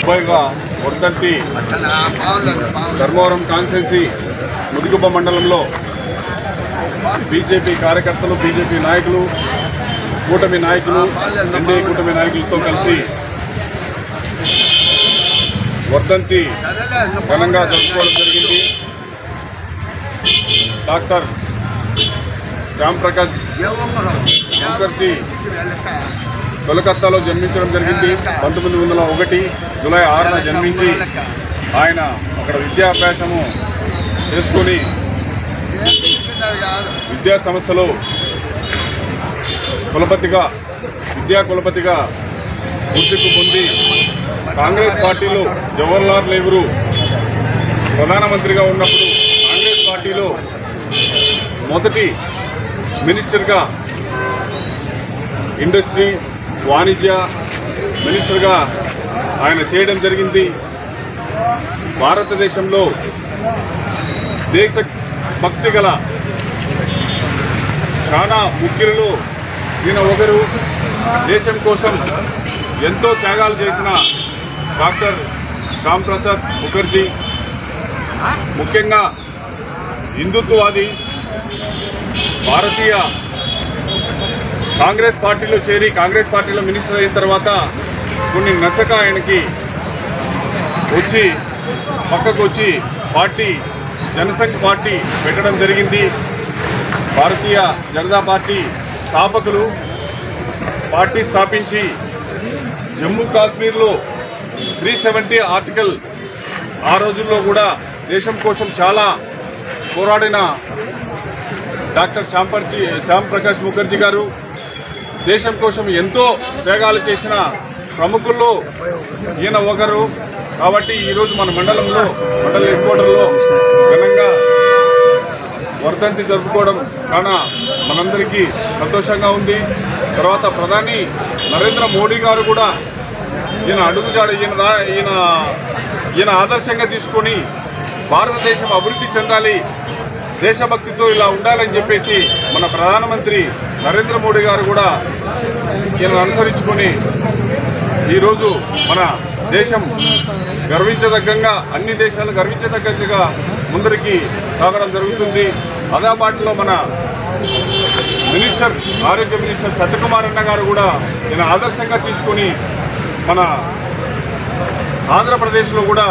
అబ్బాయిగా వర్ధంతి ధర్మవరం కాన్స్టిట్యున్సీ ముదిగుబ్బ మండలంలో బీజేపీ కార్యకర్తలు, బీజేపీ నాయకులు, కూటమి నాయకులు, ఎన్డీఏ కూటమి నాయకులతో కలిసి వర్ధంతి ఘనంగా జరుపుకోవడం జరిగింది. డాక్టర్ శ్యామ్ ప్రకాష్ ముఖర్జీ కోల్కతాలో జన్మించడం జరిగింది. 1901 జూలై 6న జన్మించి ఆయన అక్కడ విద్యాభ్యాసము చేసుకొని విద్యా సంస్థలో విద్యా కులపతిగా గుర్తింపు పొంది కాంగ్రెస్ పార్టీలో జవహర్లాల్ నెహ్రూ ప్రధానమంత్రిగా ఉన్నప్పుడు కాంగ్రెస్ పార్టీలో మొదటి మినిస్టర్గా, ఇండస్ట్రీ వాణిజ్య మినిస్టర్గా ఆయన చేయడం జరిగింది. భారతదేశంలో దేశభక్తి గల చాలా ముఖ్యులలో ఈయన ఒకరు. దేశం కోసం ఎంతో త్యాగాలు చేసిన డాక్టర్ శ్యామ్ ప్రసాద్ ముఖర్జీ ముఖ్యంగా హిందుత్వవాది. భారతీయ కాంగ్రెస్ పార్టీలో చేరి కాంగ్రెస్ పార్టీలో మినిస్టర్ అయిన తర్వాత కొన్ని నచ్చక ఆయనకి పక్కకు వచ్చి పార్టీ జనసంఘ్ పార్టీ పెట్టడం జరిగింది. భారతీయ జనతా పార్టీ స్థాపకులు పార్టీ స్థాపించి జమ్మూ కాశ్మీర్లో 370 ఆర్టికల్ ఆ రోజుల్లో కూడా దేశం కోసం చాలా పోరాడిన డాక్టర్ శ్యామ్ ప్రకాష్ ముఖర్జీ గారు దేశం కోసం ఎంతో త్యాగాలు చేసిన ప్రముఖుల్లో ఈయన ఒకరు. కాబట్టి ఈరోజు మన మండల హెడ్ క్వార్టర్లో ఘనంగా వర్ధంతి జరుపుకోవడం కాన మనందరికీ సంతోషంగా ఉంది. తర్వాత ప్రధాని నరేంద్ర మోడీ గారు కూడా ఈయన అడుగుజాడ ఈయన ఆదర్శంగా తీసుకొని భారతదేశం అభివృద్ధి చెందాలి, దేశభక్తితో ఇలా ఉండాలని చెప్పేసి మన ప్రధానమంత్రి నరేంద్ర మోడీ గారు కూడా ఈయన అనుసరించుకొని ఈరోజు మన దేశం గర్వించదగ్గంగా, అన్ని దేశాలు గర్వించదగ్గగా ముందరికి సాగడం జరుగుతుంది. అదాబాటులో మన ఆరోగ్య మినిస్టర్ సత్యకుమార్ అన్న గారు కూడా ఈయన ఆదర్శంగా తీసుకొని మన ఆంధ్రప్రదేశ్లో కూడా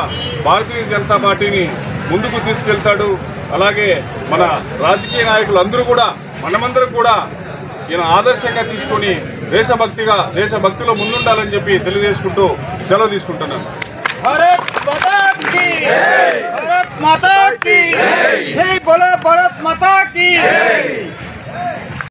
భారతీయ జనతా పార్టీని ముందుకు తీసుకెళ్తాడు. అలాగే మన రాజకీయ నాయకులు అందరూ కూడా మనమందరం కూడా ఈయన ఆదర్శంగా తీసుకొని దేశభక్తిలో ముందుండాలని చెప్పి తెలియజేసుకుంటూ సెలవు తీసుకుంటున్నాను. భారత్ మాతా కీ జై, బోలో భారత్ మాతా కీ జై.